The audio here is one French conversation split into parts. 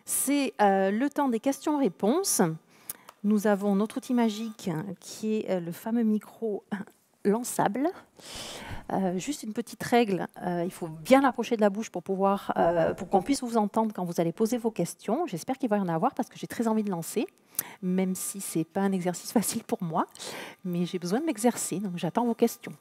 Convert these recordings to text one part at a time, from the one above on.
C'est le temps des questions-réponses. Nous avons notre outil magique qui est le fameux micro lançable. Juste une petite règle, il faut bien l'approcher de la bouche pour qu'on puisse vous entendre quand vous allez poser vos questions. J'espère qu'il va y en avoir parce que j'ai très envie de lancer, même si ce n'est pas un exercice facile pour moi, mais j'ai besoin de m'exercer, donc j'attends vos questions.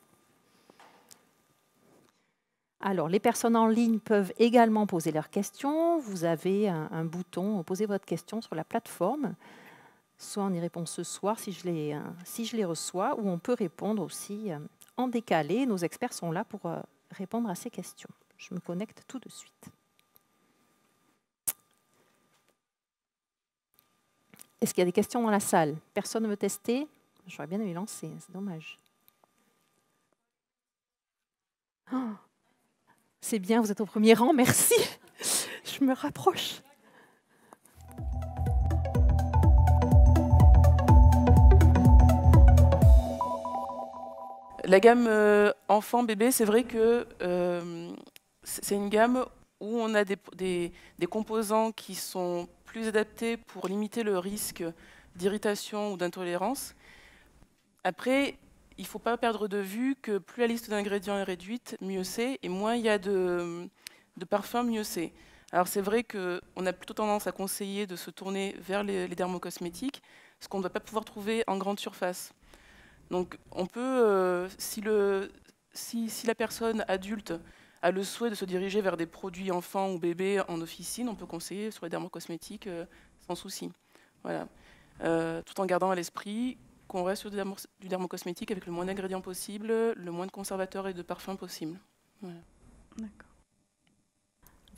Alors, les personnes en ligne peuvent également poser leurs questions. Vous avez un bouton « Poser votre question » sur la plateforme. Soit on y répond ce soir si je les reçois, ou on peut répondre aussi en décalé. Nos experts sont là pour répondre à ces questions. Je me connecte tout de suite. Est-ce qu'il y a des questions dans la salle? Personne ne veut tester? J'aurais bien aimé lancer, c'est dommage. Oh, c'est bien, vous êtes au premier rang, merci. Je me rapproche. La gamme enfant-bébé, c'est vrai que c'est une gamme où on a des composants qui sont plus adaptés pour limiter le risque d'irritation ou d'intolérance. Après, il ne faut pas perdre de vue que plus la liste d'ingrédients est réduite, mieux c'est, et moins il y a de parfums, mieux c'est. Alors c'est vrai qu'on a plutôt tendance à conseiller de se tourner vers les dermocosmétiques, ce qu'on ne va pas pouvoir trouver en grande surface. Donc on peut, si la personne adulte a le souhait de se diriger vers des produits enfants ou bébés en officine, on peut conseiller sur les dermocosmétiques sans souci. Voilà. Tout en gardant à l'esprit qu'on reste sur du dermocosmétique avec le moins d'ingrédients possible, le moins de conservateurs et de parfums possible. Voilà. D'accord.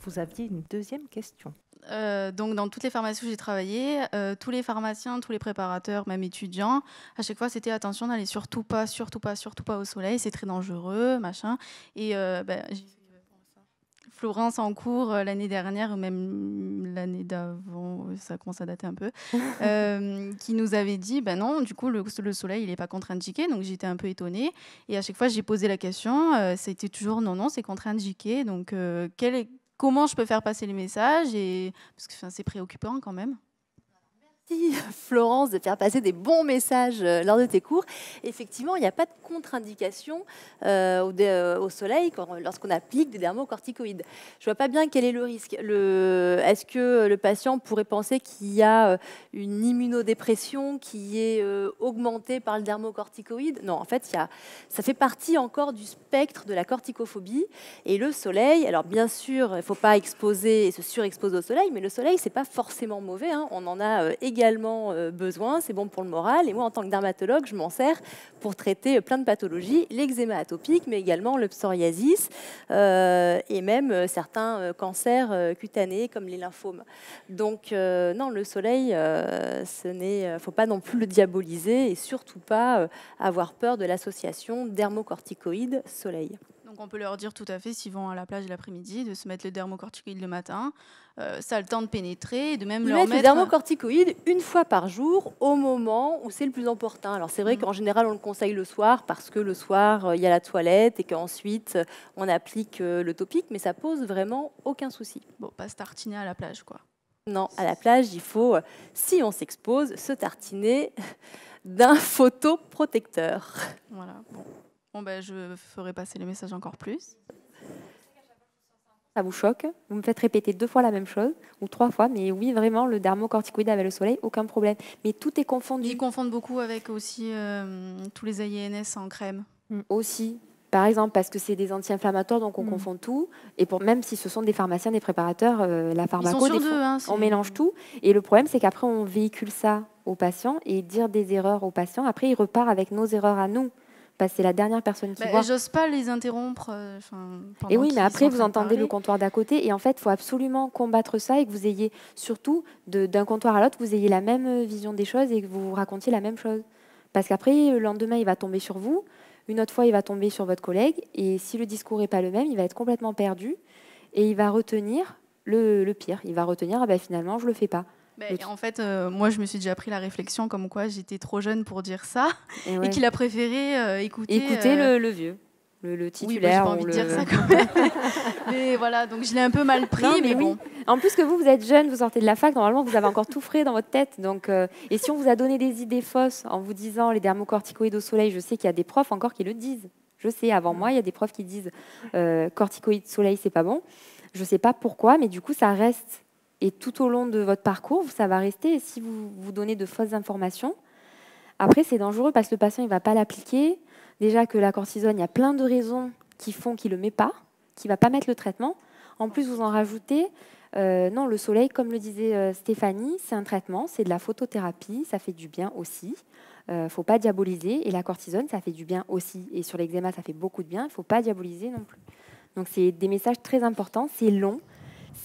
Vous aviez une deuxième question. Donc dans toutes les pharmacies où j'ai travaillé, tous les pharmaciens, tous les préparateurs, même étudiants, à chaque fois c'était attention, n'allez surtout pas au soleil, c'est très dangereux, machin. Et j'ai Florence en cours l'année dernière, ou même l'année d'avant, ça commence à dater un peu, qui nous avait dit, ben non, du coup le soleil il n'est pas contre-indiqué, donc j'étais un peu étonnée. Et à chaque fois j'ai posé la question, c'était toujours non, c'est contre-indiqué. Donc comment je peux faire passer les messages parce que c'est préoccupant quand même. Merci Florence de faire passer des bons messages lors de tes cours. Effectivement, il n'y a pas de contre-indication au soleil lorsqu'on applique des dermocorticoïdes. Je ne vois pas bien quel est le risque. Est-ce que le patient pourrait penser qu'il y a une immunodépression qui est augmentée par le dermocorticoïde? Non, en fait, ça fait partie encore du spectre de la corticophobie. Et le soleil, alors bien sûr, il ne faut pas exposer et se surexposer au soleil, mais le soleil, ce n'est pas forcément mauvais, hein. On en a également besoin, c'est bon pour le moral. Et moi, en tant que dermatologue, je m'en sers pour traiter plein de pathologies, l'eczéma atopique, mais également le psoriasis et même certains cancers cutanés comme les lymphomes. Donc non, le soleil, faut pas non plus le diaboliser et surtout pas avoir peur de l'association dermocorticoïdes-soleil. Donc on peut leur dire tout à fait, s'ils vont à la plage l'après-midi, de se mettre le dermocorticoïde le matin. Ça a le temps de pénétrer et de même leur mettre le dermocorticoïde une fois par jour au moment où c'est le plus important. Alors c'est vrai qu'en général on le conseille le soir parce que le soir il y a la toilette et qu'ensuite on applique le topique, mais ça pose vraiment aucun souci. Bon, pas se tartiner à la plage quoi. Non, à la plage il faut, si on s'expose, se tartiner d'un photoprotecteur. Voilà, bon ben, je ferai passer les messages encore plus. Ça vous choque, vous me faites répéter 2 fois la même chose, ou 3 fois, mais oui, vraiment, le dermocorticoïde avec le soleil, aucun problème. Mais tout est confondu. Ils confondent beaucoup avec aussi tous les AINS en crème. Aussi, par exemple, parce que c'est des anti-inflammatoires, donc on confond tout. Et même si ce sont des pharmaciens, des préparateurs, la pharmaco, on mélange tout. Et le problème, c'est qu'après, on véhicule ça aux patients et dire des erreurs aux patients. Après, ils repartent avec nos erreurs à nous. Parce que c'est la dernière personne qui voit. J'ose pas les interrompre. Et oui, mais après, vous entendez le comptoir d'à côté. Et en fait, il faut absolument combattre ça et que vous ayez, surtout, d'un comptoir à l'autre, vous ayez la même vision des choses et que vous racontiez la même chose. Parce qu'après, le lendemain, il va tomber sur vous. Une autre fois, il va tomber sur votre collègue. Et si le discours n'est pas le même, il va être complètement perdu. Et il va retenir le pire. Il va retenir, finalement, je ne le fais pas. En fait, moi, je me suis déjà pris la réflexion comme quoi j'étais trop jeune pour dire ça et qu'il a préféré écouter le vieux. le titulaire. Oui, j'ai pas envie de dire ça quand même. Mais voilà, donc je l'ai un peu mal pris, Non, mais oui. bon. En plus que vous êtes jeune, vous sortez de la fac, normalement vous avez encore tout frais dans votre tête. Donc, et si on vous a donné des idées fausses en vous disant les dermocorticoïdes au soleil, je sais qu'il y a des profs encore qui le disent. Je sais, avant moi, il y a des profs qui disent corticoïdes soleil, c'est pas bon. Je sais pas pourquoi, mais du coup ça reste. Et tout au long de votre parcours, ça va rester. Et si vous vous donnez de fausses informations, après c'est dangereux parce que le patient il va pas l'appliquer. Déjà que la cortisone, il y a plein de raisons qui font qu'il ne le met pas, qu'il ne va pas mettre le traitement. En plus, vous en rajoutez. Non, le soleil, comme le disait Stéphanie, c'est un traitement, c'est de la photothérapie, ça fait du bien aussi. Il ne faut pas diaboliser. Et la cortisone, ça fait du bien aussi. Et sur l'eczéma, ça fait beaucoup de bien. Il ne faut pas diaboliser non plus. Donc, c'est des messages très importants. C'est long.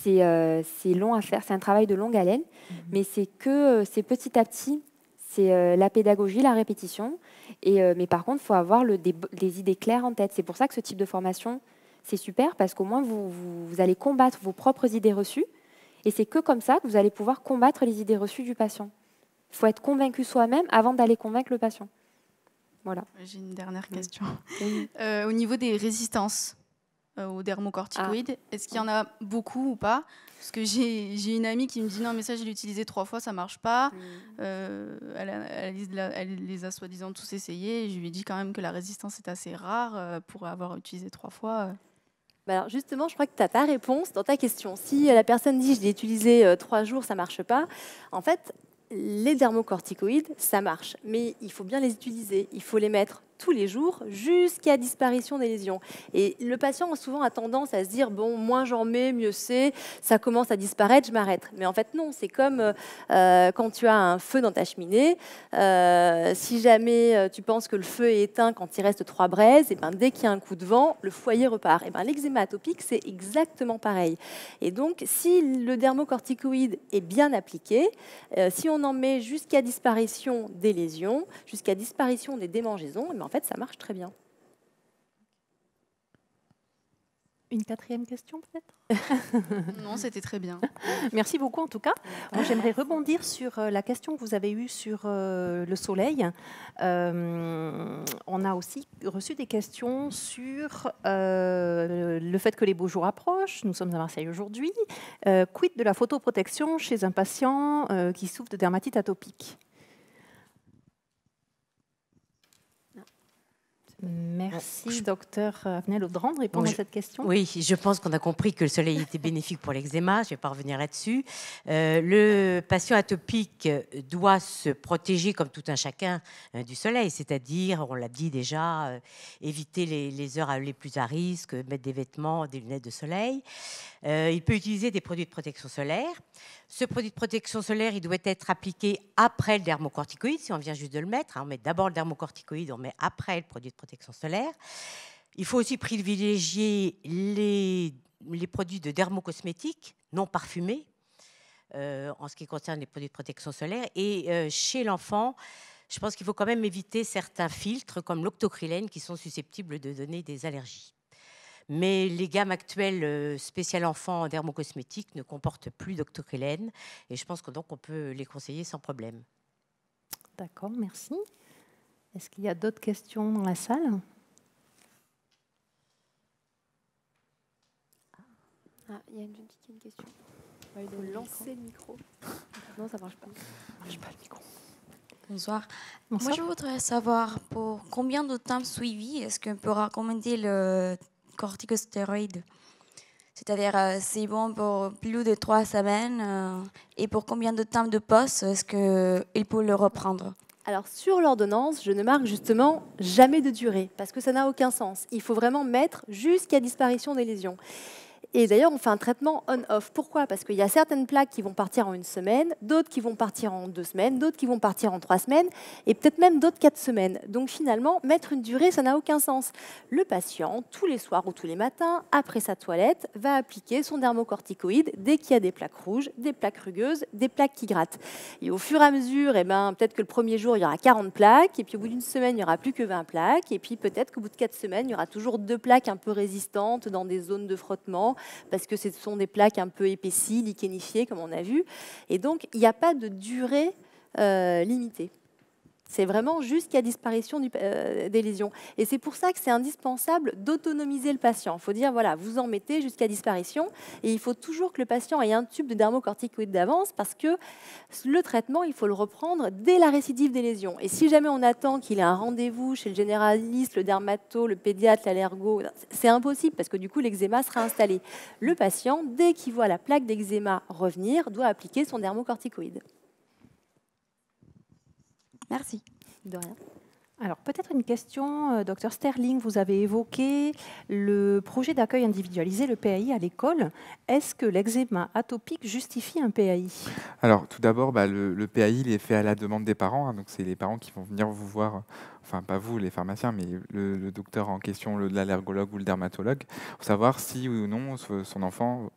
C'est long à faire. C'est un travail de longue haleine. Mais c'est petit à petit. C'est la pédagogie, la répétition. Mais par contre, il faut avoir des idées claires en tête. C'est pour ça que ce type de formation, c'est super, parce qu'au moins, vous allez combattre vos propres idées reçues. Et c'est que comme ça que vous allez pouvoir combattre les idées reçues du patient. Il faut être convaincu soi-même avant d'aller convaincre le patient. Voilà. J'ai une dernière question. Au niveau des résistances aux dermocorticoïdes, est-ce qu'il y en a beaucoup ou pas? Parce que j'ai une amie qui me dit non, mais ça, je l'ai utilisé 3 fois, ça ne marche pas. Elle les a soi-disant tous essayés. Et je lui ai dit quand même que la résistance est assez rare pour avoir utilisé 3 fois. Alors justement, je crois que tu as ta réponse dans ta question. Si la personne dit « je l'ai utilisé 3 jours, ça ne marche pas », en fait, les dermocorticoïdes, ça marche. Mais il faut bien les utiliser. Il faut les mettre tous les jours jusqu'à disparition des lésions. Et le patient souvent a tendance à se dire bon, moins j'en mets, mieux c'est, ça commence à disparaître, je m'arrête. Mais en fait non, c'est comme quand tu as un feu dans ta cheminée, si jamais tu penses que le feu est éteint quand il reste 3 braises, et ben, dès qu'il y a un coup de vent, le foyer repart. Et ben, l'eczéma atopique, c'est exactement pareil. Et donc si le dermocorticoïde est bien appliqué, si on en met jusqu'à disparition des lésions, jusqu'à disparition des démangeaisons, mais en fait, ça marche très bien. Une 4e question, peut-être? Non, c'était très bien. Merci beaucoup, en tout cas. J'aimerais rebondir sur la question que vous avez eue sur le soleil. On a aussi reçu des questions sur le fait que les beaux jours approchent. Nous sommes à Marseille aujourd'hui. Quid de la photoprotection chez un patient qui souffre de dermatite atopique? Merci, docteur Avenel-Audran, de répondre à cette question. Oui, je pense qu'on a compris que le soleil était bénéfique pour l'eczéma. Je ne vais pas revenir là-dessus. Le patient atopique doit se protéger, comme tout un chacun, du soleil, c'est-à-dire, on l'a dit déjà, éviter les heures les plus à risque, mettre des vêtements, des lunettes de soleil. Il peut utiliser des produits de protection solaire. Ce produit de protection solaire, il doit être appliqué après le dermocorticoïde, si on vient juste de le mettre. On met d'abord le dermocorticoïde, on met après le produit de protection solaire. Il faut aussi privilégier les produits de dermocosmétiques non parfumés, en ce qui concerne les produits de protection solaire. Et chez l'enfant, je pense qu'il faut quand même éviter certains filtres, comme l'octocrylène, qui sont susceptibles de donner des allergies. Mais les gammes actuelles spéciales enfants dermocosmétiques ne comportent plus d'octocrylène et je pense que donc on peut les conseiller sans problème. D'accord, merci. Est-ce qu'il y a d'autres questions dans la salle? Il y a une question. Il faut lancer le micro. Non, ça ne marche pas. Ça marche pas le micro. Bonsoir. Bonsoir. Moi, je voudrais savoir pour combien de temps suivi est-ce qu'on peut recommander le corticostéroïde? C'est-à-dire, c'est bon pour plus de 3 semaines. Et pour combien de temps de pause est-ce qu'il peut le reprendre? Alors, sur l'ordonnance, je ne marque justement jamais de durée, parce que ça n'a aucun sens. Il faut vraiment mettre jusqu'à disparition des lésions. Et d'ailleurs, on fait un traitement on-off. Pourquoi? Parce qu'il y a certaines plaques qui vont partir en 1 semaine, d'autres qui vont partir en 2 semaines, d'autres qui vont partir en 3 semaines, et peut-être même d'autres 4 semaines. Donc finalement, mettre une durée, ça n'a aucun sens. Le patient, tous les soirs ou tous les matins, après sa toilette, va appliquer son dermocorticoïde dès qu'il y a des plaques rouges, des plaques rugueuses, des plaques qui grattent. Et au fur et à mesure, peut-être que le premier jour, il y aura 40 plaques, et puis au bout d'1 semaine, il n'y aura plus que 20 plaques, et puis peut-être qu'au bout de 4 semaines, il y aura toujours 2 plaques un peu résistantes dans des zones de frottement, parce que ce sont des plaques un peu épaissies, lichenifiées, comme on a vu. Et donc, il n'y a pas de durée limitée. C'est vraiment jusqu'à disparition des lésions. Et c'est pour ça que c'est indispensable d'autonomiser le patient. Il faut dire, voilà, vous en mettez jusqu'à disparition. Et il faut toujours que le patient ait un tube de dermocorticoïdes d'avance parce que le traitement, il faut le reprendre dès la récidive des lésions. Et si jamais on attend qu'il ait un rendez-vous chez le généraliste, le dermato, le pédiatre, l'allergo, c'est impossible parce que du coup, l'eczéma sera installé. Le patient, dès qu'il voit la plaque d'eczéma revenir, doit appliquer son dermocorticoïde. Merci. De rien. Alors, peut-être une question, Dr Sterling, vous avez évoqué le projet d'accueil individualisé, le PAI, à l'école. Est-ce que l'eczéma atopique justifie un PAI? Alors, tout d'abord, le PAI, il est fait à la demande des parents. Donc, c'est les parents qui vont venir vous voir, enfin, pas vous, les pharmaciens, mais le docteur en question, l'allergologue ou le dermatologue, pour savoir si ou non son enfant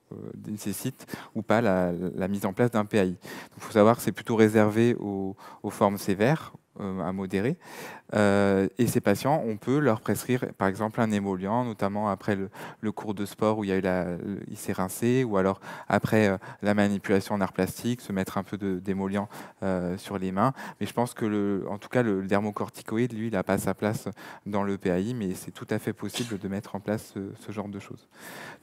nécessite ou pas la mise en place d'un PAI. Il faut savoir que c'est plutôt réservé aux formes sévères, à modérer. Et ces patients, on peut leur prescrire par exemple un émollient, notamment après le cours de sport où il s'est rincé, ou alors après la manipulation en art plastique, se mettre un peu d'émollient sur les mains. Mais je pense que en tout cas le dermocorticoïde, lui, il n'a pas sa place dans le PAI, mais c'est tout à fait possible de mettre en place ce genre de choses.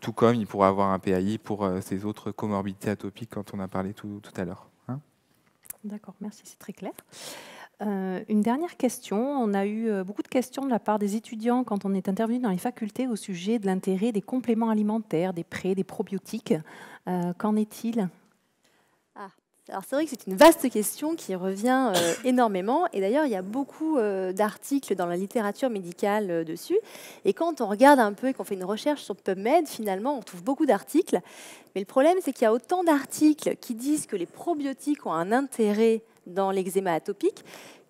Tout comme il pourra avoir un PAI pour ces autres comorbidités atopiques quand on a parlé tout à l'heure. Hein. D'accord, merci, c'est très clair. Une dernière question. On a eu beaucoup de questions de la part des étudiants quand on est intervenu dans les facultés au sujet de l'intérêt des compléments alimentaires, des prés, des probiotiques. Qu'en est-il? Alors c'est vrai que c'est une vaste question qui revient énormément. Et d'ailleurs, il y a beaucoup d'articles dans la littérature médicale dessus. Et quand on regarde un peu et qu'on fait une recherche sur PubMed, finalement, on trouve beaucoup d'articles. Mais le problème, c'est qu'il y a autant d'articles qui disent que les probiotiques ont un intérêt dans l'eczéma atopique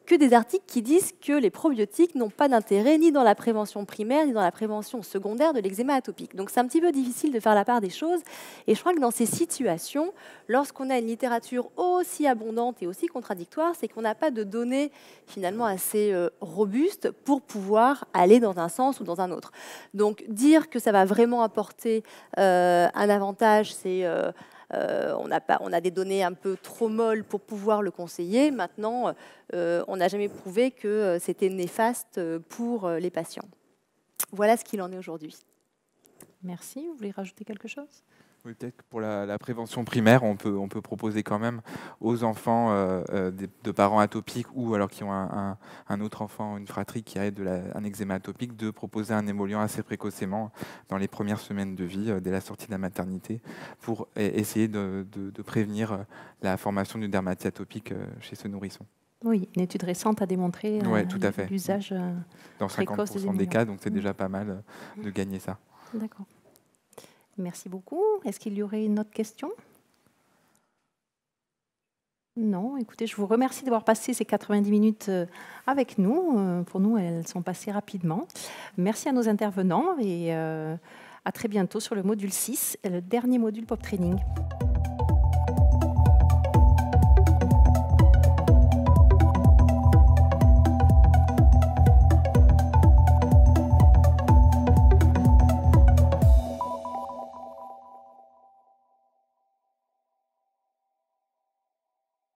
que des articles qui disent que les probiotiques n'ont pas d'intérêt ni dans la prévention primaire ni dans la prévention secondaire de l'eczéma atopique. Donc c'est un petit peu difficile de faire la part des choses. Et je crois que dans ces situations, lorsqu'on a une littérature aussi abondante et aussi contradictoire, c'est qu'on n'a pas de données finalement assez robustes pour pouvoir aller dans un sens ou dans un autre. Donc dire que ça va vraiment apporter un avantage, c'est... on a des données un peu trop molles pour pouvoir le conseiller. Maintenant, on n'a jamais prouvé que c'était néfaste pour les patients. Voilà ce qu'il en est aujourd'hui. Merci. Vous voulez rajouter quelque chose? Oui, peut-être que pour la prévention primaire, on peut proposer quand même aux enfants de parents atopiques ou alors qui ont un autre enfant, une fratrie qui a un eczéma atopique, de proposer un émollient assez précocement dans les premières semaines de vie, dès la sortie de la maternité, pour essayer de prévenir la formation d'une dermatite atopique chez ce nourrisson. Oui, une étude récente a démontré l'usage dans 50% des cas, donc c'est déjà pas mal de gagner ça. D'accord. Merci beaucoup. Est-ce qu'il y aurait une autre question? Non, écoutez, je vous remercie d'avoir passé ces 90 minutes avec nous. Pour nous, elles sont passées rapidement. Merci à nos intervenants et à très bientôt sur le module 6, le dernier module Pop Training.